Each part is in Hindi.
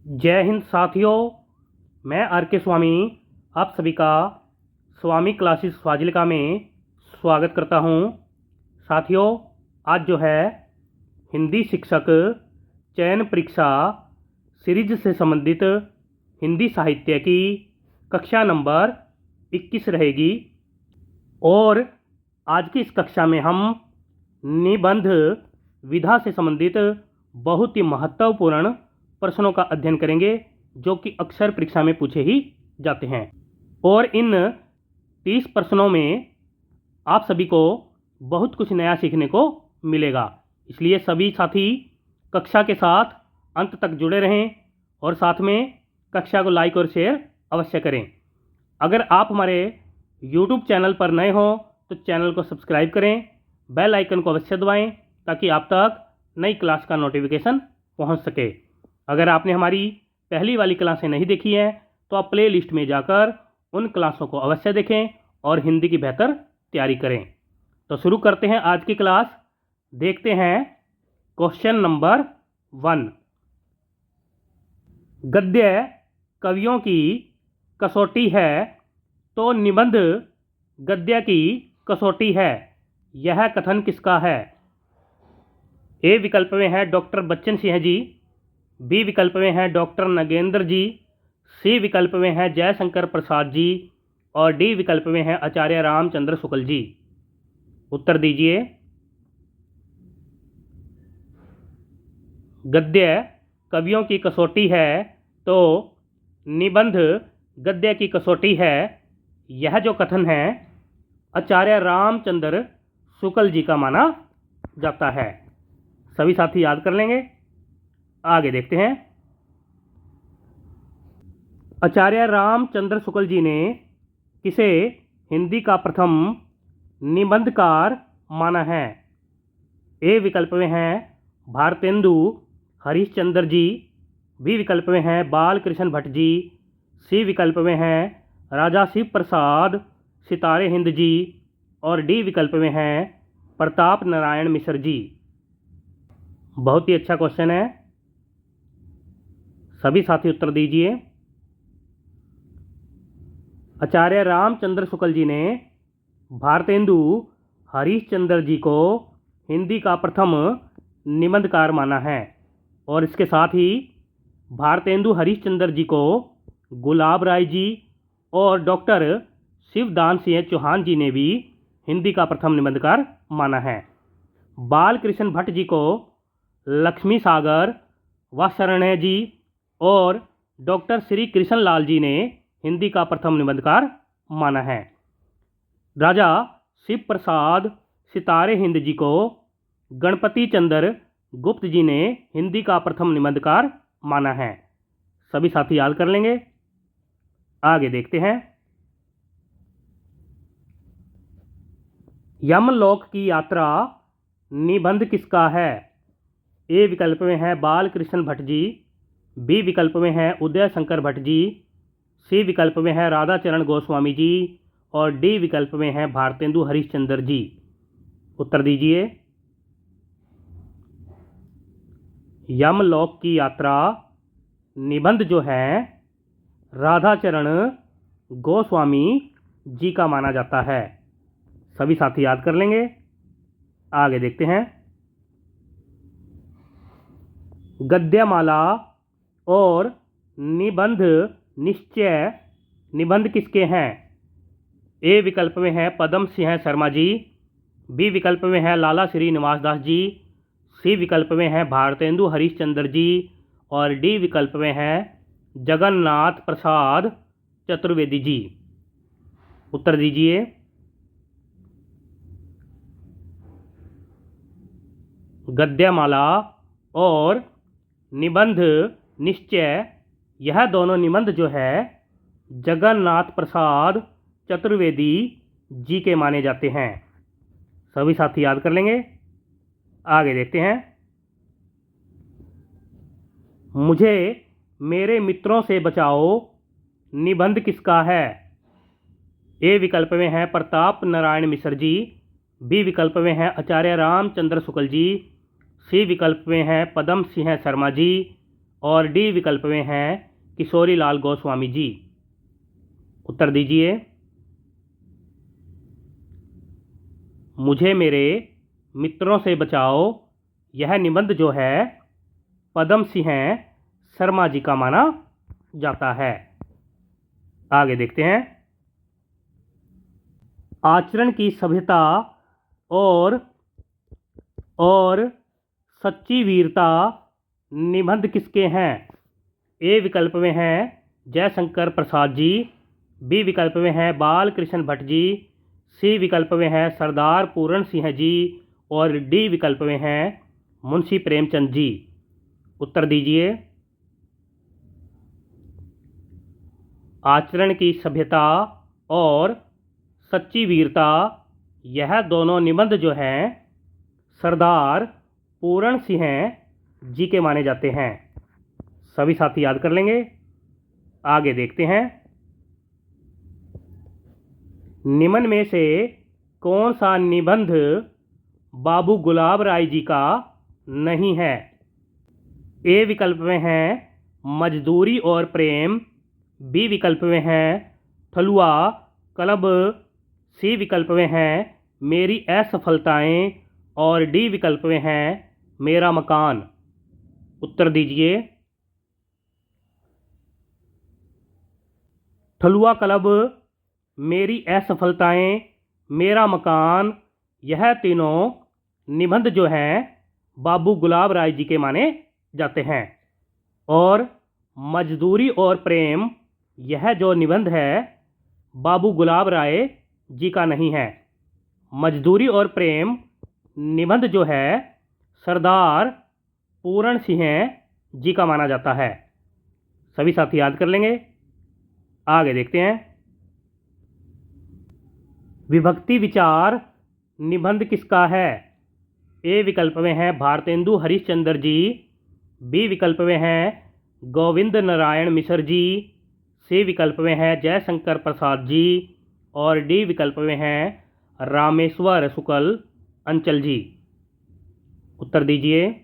जय हिंद साथियों। मैं आर के स्वामी आप सभी का स्वामी क्लासेस फाजिलका में स्वागत करता हूं। साथियों, आज जो है हिंदी शिक्षक चयन परीक्षा सीरीज से संबंधित हिंदी साहित्य की कक्षा नंबर 21 रहेगी और आज की इस कक्षा में हम निबंध विधा से संबंधित बहुत ही महत्वपूर्ण प्रश्नों का अध्ययन करेंगे जो कि अक्सर परीक्षा में पूछे ही जाते हैं। और इन 30 प्रश्नों में आप सभी को बहुत कुछ नया सीखने को मिलेगा, इसलिए सभी साथी कक्षा के साथ अंत तक जुड़े रहें और साथ में कक्षा को लाइक और शेयर अवश्य करें। अगर आप हमारे YouTube चैनल पर नए हो तो चैनल को सब्सक्राइब करें, बेल आइकन को अवश्य दबाएं ताकि आप तक नई क्लास का नोटिफिकेशन पहुंच सके। अगर आपने हमारी पहली वाली क्लासें नहीं देखी हैं तो आप प्ले लिस्ट में जाकर उन क्लासों को अवश्य देखें और हिंदी की बेहतर तैयारी करें। तो शुरू करते हैं आज की क्लास। देखते हैं क्वेश्चन नंबर 1। गद्य कवियों की कसौटी है तो निबंध गद्य की कसौटी है, यह कथन किसका है? ए विकल्प में है डॉक्टर बच्चन सिंह जी, बी विकल्प में है डॉक्टर नगेंद्र जी, सी विकल्प में है जयशंकर प्रसाद जी और डी विकल्प में है आचार्य रामचंद्र शुक्ल जी। उत्तर दीजिए। गद्य कवियों की कसौटी है तो निबंध गद्य की कसौटी है, यह जो कथन है आचार्य रामचंद्र शुक्ल जी का माना जाता है। सभी साथी याद कर लेंगे। आगे देखते हैं। आचार्य रामचंद्र शुक्ल जी ने किसे हिंदी का प्रथम निबंधकार माना है? ए विकल्प में है भारतेंदु हरिश्चंद्र जी, बी विकल्प में है बाल कृष्ण भट्ट जी, सी विकल्प में है राजा शिव प्रसाद सितारे हिंद जी और डी विकल्प में है प्रताप नारायण मिश्र जी। बहुत ही अच्छा क्वेश्चन है, सभी साथी उत्तर दीजिए। आचार्य रामचंद्र शुक्ल जी ने भारतेंदु हरिश्चंद्र जी को हिंदी का प्रथम निबंधकार माना है और इसके साथ ही भारतेंदु हरिश्चंद्र जी को गुलाब राय जी और डॉक्टर शिवदान सिंह चौहान जी ने भी हिंदी का प्रथम निबंधकार माना है। बाल कृष्ण भट्ट जी को लक्ष्मी सागर वात्सरण्य जी और डॉक्टर श्री कृष्ण लाल जी ने हिंदी का प्रथम निबंधकार माना है। राजा शिव प्रसाद सितारे हिंद जी को गणपति चंद्र गुप्त जी ने हिंदी का प्रथम निबंधकार माना है। सभी साथी याद कर लेंगे। आगे देखते हैं। यमलोक की यात्रा निबंध किसका है? ए विकल्प में है बाल कृष्ण भट्ट जी, बी विकल्प में है उदय शंकर भट्ट जी, सी विकल्प में है राधा चरण गोस्वामी जी और डी विकल्प में है भारतेंदु हरिश्चंद्र जी। उत्तर दीजिए। यमलोक की यात्रा निबंध जो है राधा चरण गोस्वामी जी का माना जाता है। सभी साथी याद कर लेंगे। आगे देखते हैं। गद्यमाला और निबंध निश्चय निबंध किसके हैं? ए विकल्प में है पद्म सिंह शर्मा जी, बी विकल्प में है लाला श्रीनिवास दास जी, सी विकल्प में है भारतेंदु हरिश्चंद्र जी और डी विकल्प में है जगन्नाथ प्रसाद चतुर्वेदी जी। उत्तर दीजिए। गद्यमाला और निबंध निश्चय यह दोनों निबंध जो है जगन्नाथ प्रसाद चतुर्वेदी जी के माने जाते हैं। सभी साथी याद कर लेंगे। आगे देखते हैं। मुझे मेरे मित्रों से बचाओ निबंध किसका है? ए विकल्प में है प्रताप नारायण मिश्र जी, बी विकल्प में है आचार्य रामचंद्र शुक्ल जी, सी विकल्प में है पद्म सिंह शर्मा जी और डी विकल्प में हैं किशोरी लाल गोस्वामी जी। उत्तर दीजिए। मुझे मेरे मित्रों से बचाओ, यह निबंध जो है पद्म सिंह शर्मा जी का माना जाता है। आगे देखते हैं। आचरण की सभ्यता और सच्ची वीरता निबंध किसके हैं? ए विकल्प में हैं जयशंकर प्रसाद जी, बी विकल्प में हैं बाल कृष्ण भट्ट जी, सी विकल्प में हैं सरदार पूरण सिंह जी और डी विकल्प में हैं मुंशी प्रेमचंद जी। उत्तर दीजिए। आचरण की सभ्यता और सच्ची वीरता, यह दोनों निबंध जो हैं सरदार पूरण सिंह जी के माने जाते हैं। सभी साथी याद कर लेंगे। आगे देखते हैं। निम्न में से कौन सा निबंध बाबू गुलाब राय जी का नहीं है? ए विकल्प में है मजदूरी और प्रेम, बी विकल्प में है थलुआ क्लब, सी विकल्प में है मेरी असफलताएं और डी विकल्प में है मेरा मकान। उत्तर दीजिए। थलुआ क्लब, मेरी असफलताएं, मेरा मकान, यह तीनों निबंध जो हैं बाबू गुलाब राय जी के माने जाते हैं। और मजदूरी और प्रेम, यह जो निबंध है बाबू गुलाब राय जी का नहीं है। मजदूरी और प्रेम निबंध जो है सरदार पूरण सिंह जी का माना जाता है। सभी साथी याद कर लेंगे। आगे देखते हैं। विभक्ति विचार निबंध किसका है? ए विकल्प में है भारतेंदु हरिश्चंद्र जी, बी विकल्प में है गोविंद नारायण मिश्र जी, सी विकल्प में है जयशंकर प्रसाद जी और डी विकल्प में है रामेश्वर शुक्ल अंचल जी। उत्तर दीजिए।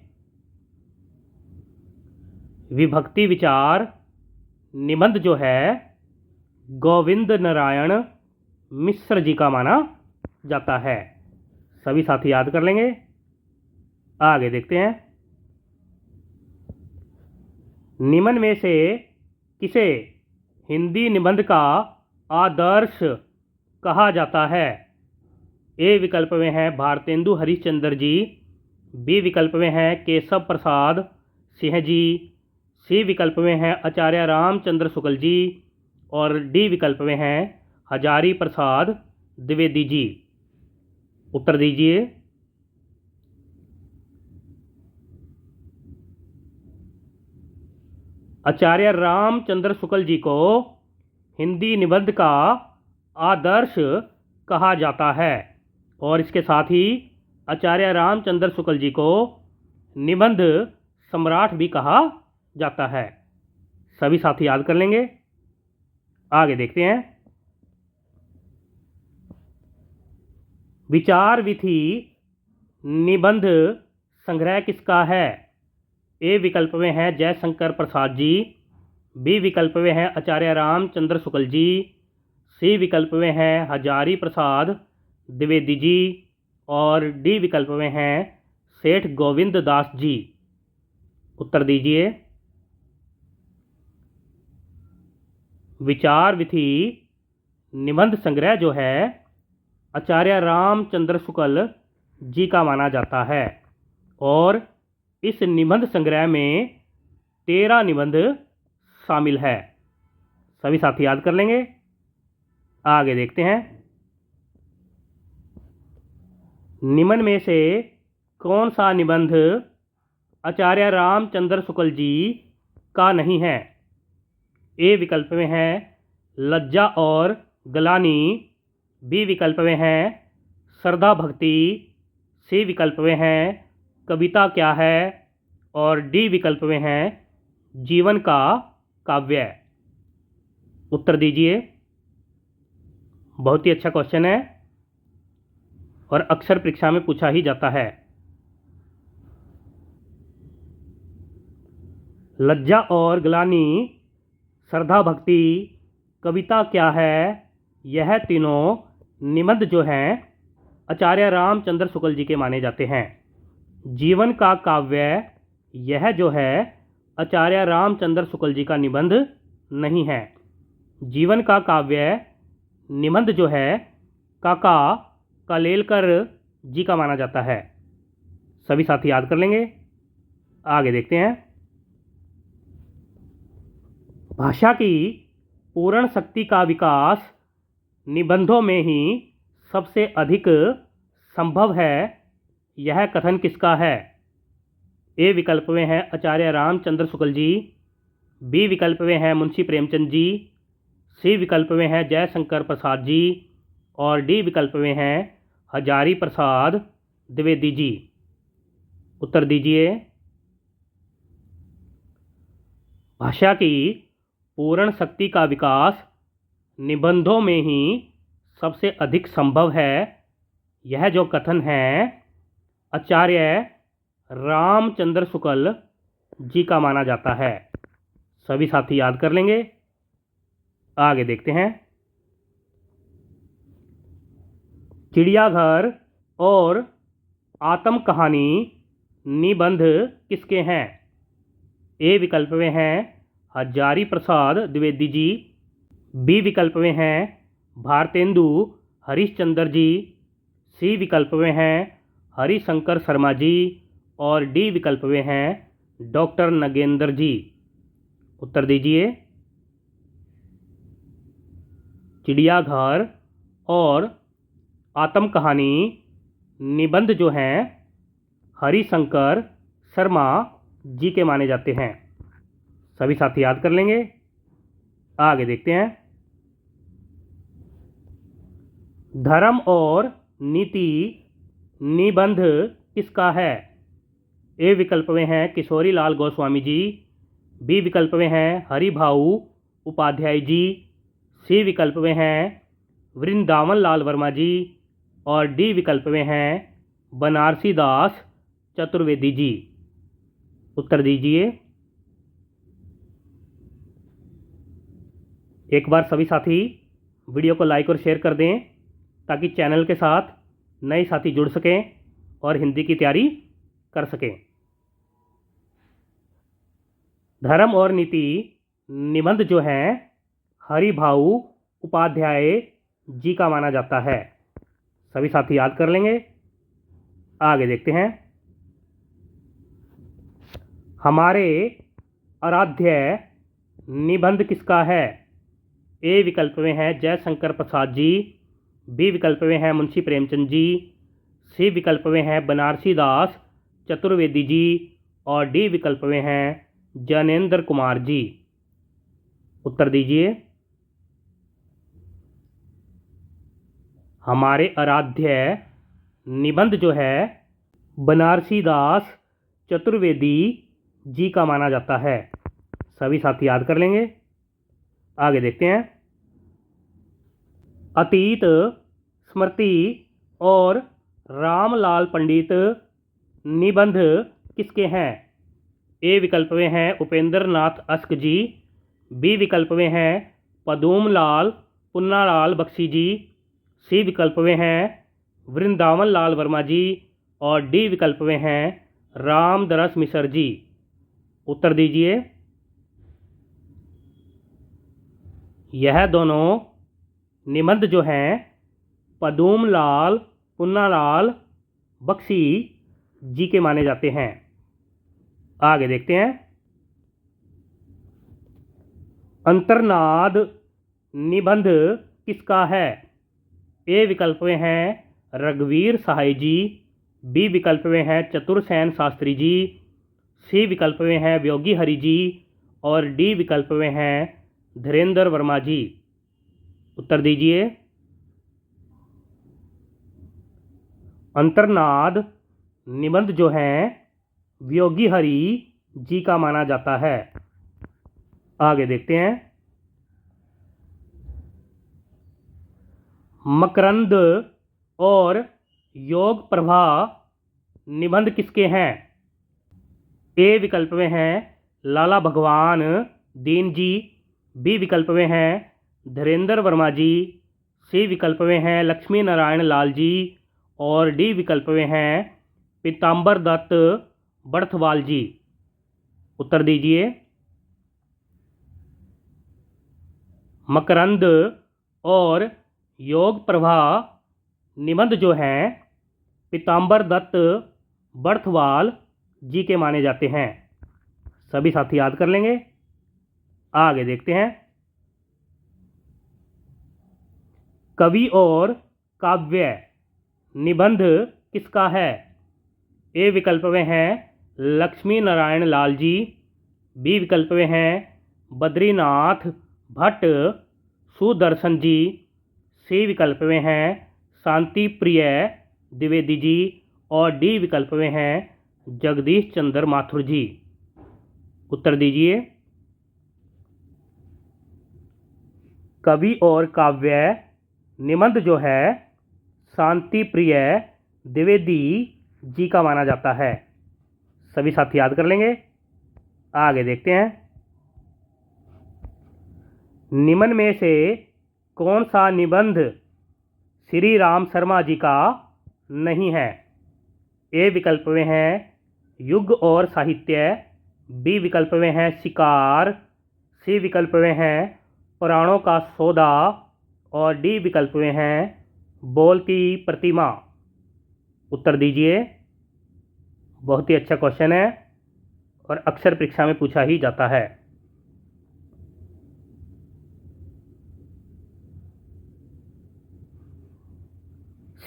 विभक्ति विचार निबंध जो है गोविंद नारायण मिश्र जी का माना जाता है। सभी साथी याद कर लेंगे। आगे देखते हैं। निम्न में से किसे हिंदी निबंध का आदर्श कहा जाता है? ए विकल्प में है भारतेंदु हरिश्चंद्र जी, बी विकल्प में है केशव प्रसाद सिंह जी, सी विकल्प में है आचार्य रामचंद्र शुक्ल जी और डी विकल्प में है हजारी प्रसाद द्विवेदी जी। उत्तर दीजिए। आचार्य रामचंद्र शुक्ल जी को हिंदी निबंध का आदर्श कहा जाता है और इसके साथ ही आचार्य रामचंद्र शुक्ल जी को निबंध सम्राट भी कहा जाता है। सभी साथी याद कर लेंगे। आगे देखते हैं। विचार विथि निबंध संग्रह किसका है? ए विकल्प में है जयशंकर प्रसाद जी, बी विकल्प में है आचार्य रामचंद्र शुक्ल जी, सी विकल्प में है हजारी प्रसाद द्विवेदी जी और डी विकल्प में है सेठ गोविंद दास जी। उत्तर दीजिए। विचार विथि निबंध संग्रह जो है आचार्य रामचंद्र शुक्ल जी का माना जाता है और इस निबंध संग्रह में 13 निबंध शामिल है। सभी साथी याद कर लेंगे। आगे देखते हैं। निम्न में से कौन सा निबंध आचार्य रामचंद्र शुक्ल जी का नहीं है? ए विकल्प में है लज्जा और गलानी, बी विकल्प में है श्रद्धा भक्ति, सी विकल्प में है कविता क्या है और डी विकल्प में है जीवन का काव्य। उत्तर दीजिए। बहुत ही अच्छा क्वेश्चन है और अक्सर परीक्षा में पूछा ही जाता है। लज्जा और ग्लानि, श्रद्धा भक्ति, कविता क्या है, यह तीनों निबंध जो हैं आचार्य रामचंद्र शुक्ल जी के माने जाते हैं। जीवन का काव्य, यह जो है आचार्य रामचंद्र शुक्ल जी का निबंध नहीं है। जीवन का काव्य निबंध जो है काका कालेलकर जी का माना जाता है। सभी साथी याद कर लेंगे। आगे देखते हैं। भाषा की पूर्ण शक्ति का विकास निबंधों में ही सबसे अधिक संभव है, यह कथन किसका है? ए विकल्प में है आचार्य रामचंद्र शुक्ल जी, बी विकल्प में है मुंशी प्रेमचंद जी, सी विकल्प में है जयशंकर प्रसाद जी और डी विकल्प में है हजारी प्रसाद द्विवेदी जी। उत्तर दीजिए। भाषा की पूर्ण शक्ति का विकास निबंधों में ही सबसे अधिक संभव है, यह जो कथन है आचार्य रामचंद्र शुक्ल जी का माना जाता है। सभी साथी याद कर लेंगे। आगे देखते हैं। चिड़ियाघर और आत्म कहानी निबंध किसके हैं? ए विकल्प में हैं हजारी प्रसाद द्विवेदी जी, बी विकल्प में हैं भारतेंदु हरिश्चंद्र जी, सी विकल्प में हैं हरिशंकर शर्मा जी और डी विकल्प में हैं डॉक्टर नगेंद्र जी। उत्तर दीजिए। चिड़ियाघर और आत्म कहानी निबंध जो हैं हरिशंकर शर्मा जी के माने जाते हैं। सभी साथी याद कर लेंगे। आगे देखते हैं। धर्म और नीति निबंध किसका है? ए विकल्प में हैं किशोरी लाल गोस्वामी जी, बी विकल्प में हैं हरिभाऊ उपाध्याय जी, सी विकल्प में हैं वृंदावन लाल वर्मा जी और डी विकल्प में हैं बनारसी दास चतुर्वेदी जी। उत्तर दीजिए। एक बार सभी साथी वीडियो को लाइक और शेयर कर दें ताकि चैनल के साथ नए साथी जुड़ सकें और हिंदी की तैयारी कर सकें। धर्म और नीति निबंध जो है हरिभाऊ उपाध्याय जी का माना जाता है। सभी साथी याद कर लेंगे। आगे देखते हैं। हमारे आराध्य निबंध किसका है? ए विकल्प में है जयशंकर प्रसाद जी, बी विकल्प में है मुंशी प्रेमचंद जी, सी विकल्प में है बनारसी दास चतुर्वेदी जी और डी विकल्प में है ज्ञानेंद्र कुमार जी। उत्तर दीजिए। हमारे आराध्य निबंध जो है बनारसी दास चतुर्वेदी जी का माना जाता है। सभी साथी याद कर लेंगे। आगे देखते हैं। अतीत, स्मृति और रामलाल पंडित निबंध किसके हैं? ए विकल्प में हैं उपेंद्र नाथ अस्क जी, बी विकल्प में हैं पदूम लाल पुन्नालाल बख्शी जी, सी विकल्प में हैं वृंदावन लाल वर्मा जी और डी विकल्प में हैं रामदरस मिश्र जी। उत्तर दीजिए। यह दोनों निबंध जो हैं पदूम लाल पुन्नालाल बख्शी जी के माने जाते हैं। आगे देखते हैं। अंतर्नाद निबंध किसका है? ए विकल्प में हैं रघुवीर सहाय जी, बी विकल्प में हैं चतुरसेन शास्त्री जी, सी विकल्प में हैं योगी हरि जी और डी विकल्प में हैं धीरेन्द्र वर्मा जी। उत्तर दीजिए। अंतर्नाद निबंध जो हैं योगी हरि जी का माना जाता है। आगे देखते हैं। मकरंद और योग प्रभा निबंध किसके हैं? ए विकल्प में हैं लाला भगवान दीन जी। बी विकल्प में हैं धीरेन्द्र वर्मा जी। सी विकल्प में हैं लक्ष्मी नारायण लाल जी। और डी विकल्प में हैं पीताम्बर दत्त बड़थवाल जी। उत्तर दीजिए। मकरंद और योग प्रभा निबंध जो हैं पीताम्बर दत्त बड़थवाल जी के माने जाते हैं। सभी साथी याद कर लेंगे। आगे देखते हैं। कवि और काव्य निबंध किसका है? ए विकल्प में हैं लक्ष्मी नारायण लाल जी। बी विकल्प में हैं बद्रीनाथ भट्ट सुदर्शन जी। सी विकल्प में हैं शांति प्रिय द्विवेदी जी। और डी विकल्प में हैं जगदीश चंद्र माथुर जी। उत्तर दीजिए। कवि और काव्य निबंध जो है शांति प्रिय द्विवेदी जी का माना जाता है। सभी साथी याद कर लेंगे। आगे देखते हैं। निम्न में से कौन सा निबंध श्री राम शर्मा जी का नहीं है? ए विकल्प में है युग और साहित्य। बी विकल्प में है शिकार। सी विकल्प में है पुराणों का सौदा। और डी विकल्प में है बोलती प्रतिमा। उत्तर दीजिए। बहुत ही अच्छा क्वेश्चन है और अक्सर परीक्षा में पूछा ही जाता है।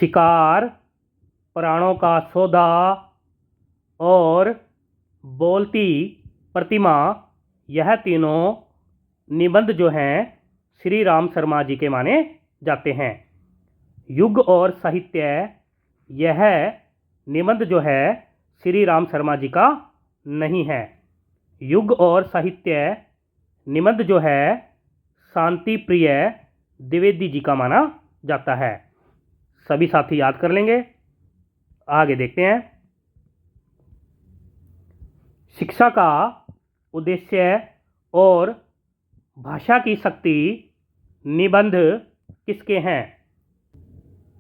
शिकार, पुराणों का सौदा और बोलती प्रतिमा, यह तीनों निबंध जो हैं श्री राम शर्मा जी के माने जाते हैं। युग और साहित्य यह निबंध जो है श्री राम शर्मा जी का नहीं है। युग और साहित्य निबंध जो है शांति प्रिय द्विवेदी जी का माना जाता है। सभी साथी याद कर लेंगे। आगे देखते हैं। शिक्षा का उद्देश्य और भाषा की शक्ति निबंध किसके हैं?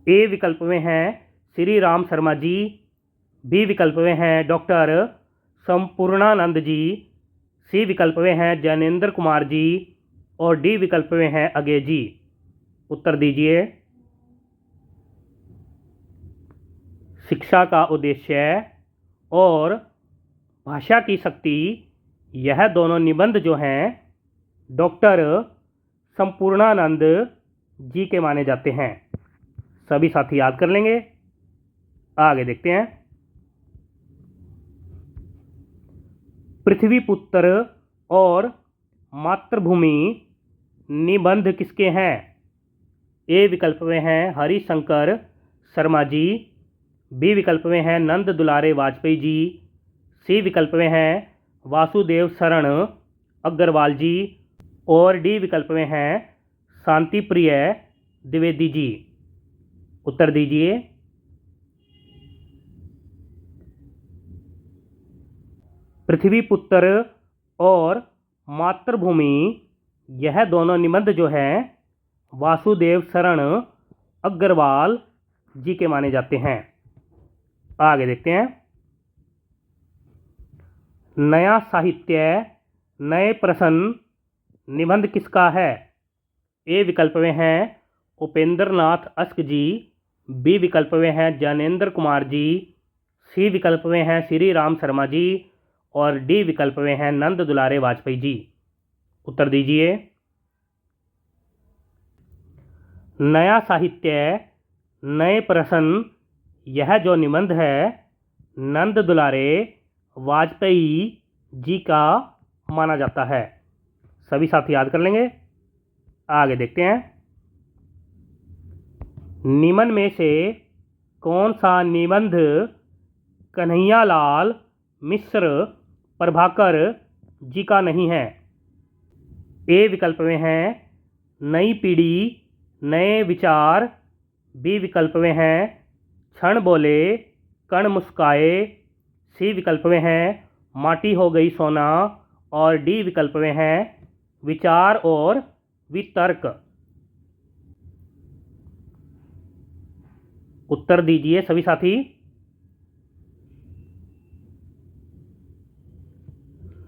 ए विकल्प में हैं श्री राम शर्मा जी। बी विकल्प में हैं डॉक्टर संपूर्णानंद जी। सी विकल्प में हैं ज्ञानेंद्र कुमार जी। और डी विकल्प में हैं अजय जी। उत्तर दीजिए। शिक्षा का उद्देश्य और भाषा की शक्ति, यह दोनों निबंध जो हैं डॉक्टर संपूर्णानंद जी के माने जाते हैं। सभी साथी याद कर लेंगे। आगे देखते हैं। पृथ्वीपुत्र और मातृभूमि निबंध किसके हैं? ए विकल्प में हैं हरिशंकर शर्मा जी। बी विकल्प में हैं नंद दुलारे वाजपेयी जी। सी विकल्प में हैं वासुदेव शरण अग्रवाल जी। और डी विकल्प में हैं शांति प्रिय द्विवेदी जी। उत्तर दीजिए। पृथ्वीपुत्र और मातृभूमि, यह दोनों निबंध जो हैं वासुदेव शरण अग्रवाल जी के माने जाते हैं। आगे देखते हैं। नया साहित्य नए प्रश्न निबंध किसका है? ए विकल्प में हैं उपेंद्र नाथ अस्क जी। बी विकल्प में हैं ज्ञानेंद्र कुमार जी। सी विकल्प में हैं श्री राम शर्मा जी। और डी विकल्प में हैं नंद दुलारे वाजपेयी जी। उत्तर दीजिए। नया साहित्य नए प्रश्न, यह जो निबंध है नंद दुलारे वाजपेयी जी का माना जाता है। सभी साथी याद कर लेंगे। आगे देखते हैं। निम्न में से कौन सा निबंध कन्हैयालाल मिश्र प्रभाकर जी का नहीं है? ए विकल्प में हैं नई पीढ़ी नए विचार। बी विकल्प में हैं क्षण बोले कण मुस्काए। सी विकल्प में हैं माटी हो गई सोना। और डी विकल्प में है विचार और वितर्क। उत्तर दीजिए सभी साथी।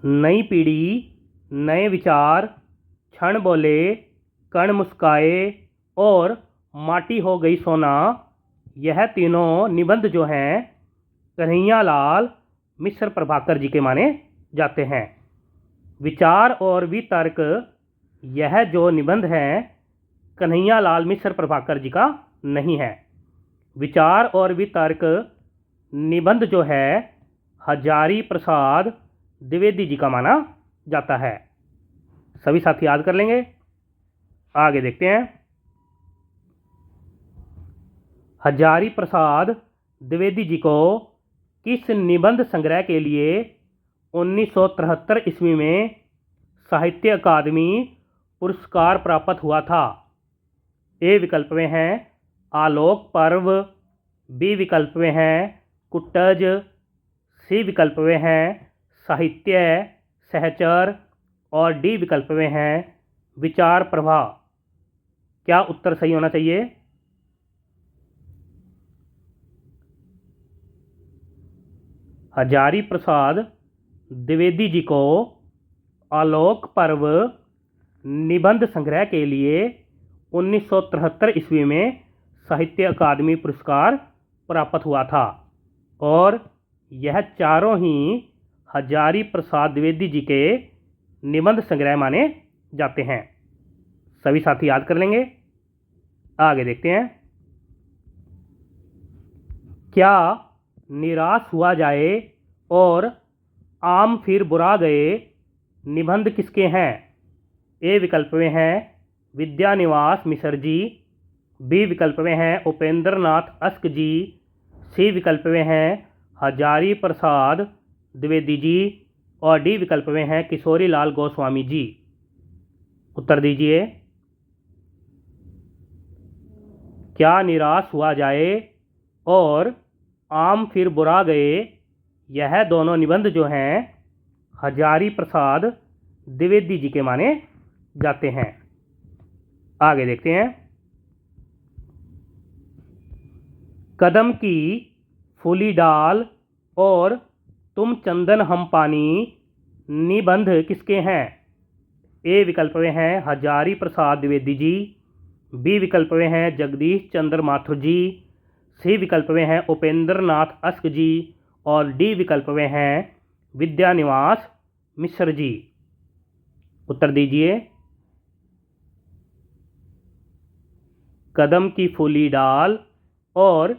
नई पीढ़ी, नए विचार, क्षण बोले, कण मुस्काए और माटी हो गई सोना, यह तीनों निबंध जो हैं कन्हैया लाल मिश्र प्रभाकर जी के माने जाते हैं। विचार और वितर्क, यह जो निबंध है कन्हैया लाल मिश्र प्रभाकर जी का नहीं है। विचार और वितर्क निबंध जो है हजारी प्रसाद द्विवेदी जी का माना जाता है। सभी साथी याद कर लेंगे। आगे देखते हैं। हजारी प्रसाद द्विवेदी जी को किस निबंध संग्रह के लिए 1973 ईस्वी में साहित्य अकादमी पुरस्कार प्राप्त हुआ था? ए विकल्प में है आलोक पर्व, बी विकल्प में है कुट्टज, सी विकल्प में है साहित्य सहचर और डी विकल्प में है विचार प्रवाह। क्या उत्तर सही होना चाहिए? हजारी प्रसाद द्विवेदी जी को आलोक पर्व निबंध संग्रह के लिए 1973 ईस्वी में साहित्य अकादमी पुरस्कार प्राप्त हुआ था और यह चारों ही हजारी प्रसाद द्विवेदी जी के निबंध संग्रह माने जाते हैं। सभी साथी याद कर लेंगे। आगे देखते हैं। क्या निराश हुआ जाए और आम फिर बुरा गए निबंध किसके हैं? ए विकल्प में है विद्यानिवास मिश्र जी, बी विकल्प में है उपेंद्र नाथ अस्क जी, सी विकल्प में है हजारी प्रसाद द्विवेदी जी और डी विकल्प में है किशोरी लाल गोस्वामी जी। उत्तर दीजिए। क्या निराश हुआ जाए और आम फिर बुरा गए, यह दोनों निबंध जो हैं हजारी प्रसाद द्विवेदी जी के माने जाते हैं। आगे देखते हैं। कदम की फूली डाल और तुम चंदन हम पानी निबंध किसके हैं? ए विकल्प में है हजारी प्रसाद द्विवेदी जी, बी विकल्प में है जगदीश चंद्र माथुर जी, सी विकल्प में है उपेंद्र नाथ अस्क जी और डी विकल्प में है विद्यानिवास मिश्र जी। उत्तर दीजिए। कदम की फूली डाल और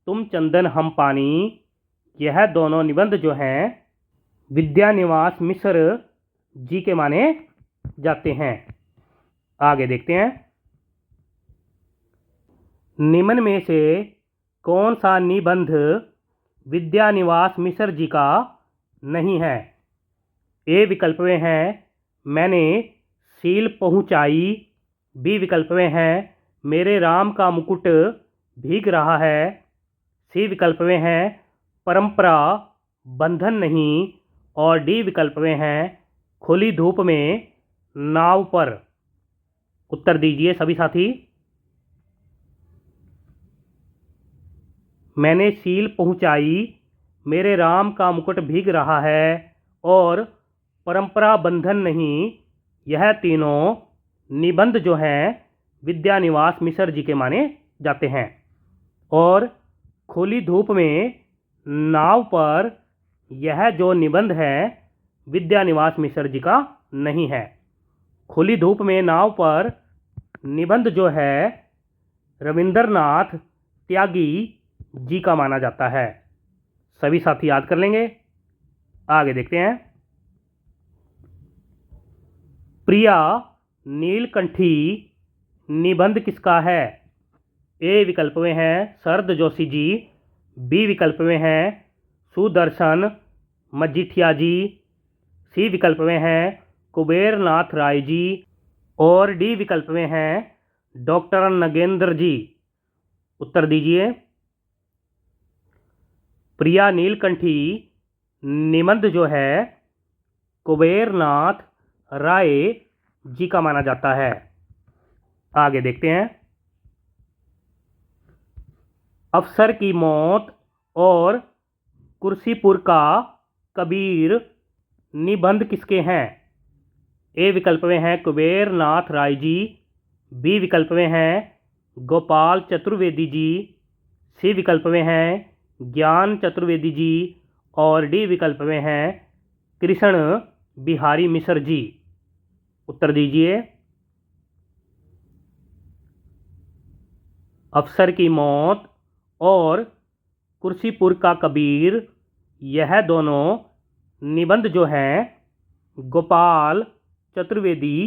तुम चंदन हम पानी, यह दोनों निबंध जो हैं विद्यानिवास मिश्र जी के माने जाते हैं। आगे देखते हैं। निम्न में से कौन सा निबंध विद्यानिवास मिश्र जी का नहीं है? ए विकल्प में है मैंने सील पहुँचाई, बी विकल्प में है मेरे राम का मुकुट भीग रहा है, सी विकल्प में है परंपरा बंधन नहीं और डी विकल्प में है खुली धूप में नाव पर। उत्तर दीजिए सभी साथी। मैंने सील पहुँचाई, मेरे राम का मुकुट भीग रहा है और परंपरा बंधन नहीं, यह तीनों निबंध जो हैं विद्यानिवास मिश्र जी के माने जाते हैं और खुली धूप में नाव पर यह जो निबंध है विद्यानिवास मिश्र जी का नहीं है। खुली धूप में नाव पर निबंध जो है रविंद्रनाथ त्यागी जी का माना जाता है। सभी साथी याद कर लेंगे। आगे देखते हैं। प्रिया नीलकंठी निबंध किसका है? ए विकल्प में है शरद जोशी जी, बी विकल्प में है सुदर्शन मजीठिया जी, सी विकल्प में है कुबेर नाथ राय जी और डी विकल्प में है डॉक्टर नगेंद्र जी। उत्तर दीजिए। प्रिया नीलकंठी निबंध जो है कुबेरनाथ राय जी का माना जाता है। आगे देखते हैं। अफसर की मौत और कुर्सीपुर का कबीर निबंध किसके हैं? ए विकल्प में हैं कुबेरनाथ राय जी, बी विकल्प में हैं गोपाल चतुर्वेदी जी, सी विकल्प में हैं ज्ञान चतुर्वेदी जी और डी विकल्प में हैं कृष्ण बिहारी मिश्र जी। उत्तर दीजिए। अफसर की मौत और कुर्सीपुर का कबीर, यह दोनों निबंध जो हैं गोपाल चतुर्वेदी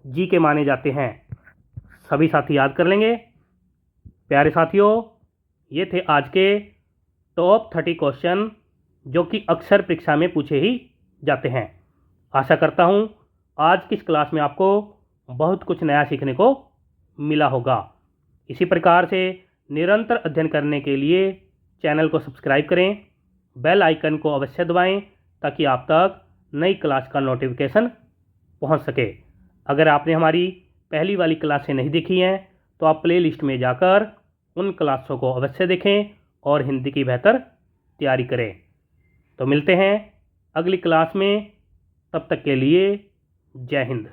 जी के माने जाते हैं। सभी साथी याद कर लेंगे। प्यारे साथियों, ये थे आज के टॉप 30 क्वेश्चन जो कि अक्सर परीक्षा में पूछे ही जाते हैं। आशा करता हूँ आज की इस क्लास में आपको बहुत कुछ नया सीखने को मिला होगा। इसी प्रकार से निरंतर अध्ययन करने के लिए चैनल को सब्सक्राइब करें, बेल आइकन को अवश्य दबाएं ताकि आप तक नई क्लास का नोटिफिकेशन पहुंच सके। अगर आपने हमारी पहली वाली क्लासें नहीं देखी हैं तो आप प्लेलिस्ट में जाकर उन क्लासों को अवश्य देखें और हिंदी की बेहतर तैयारी करें। तो मिलते हैं अगली क्लास में, तब तक के लिए जय हिंद।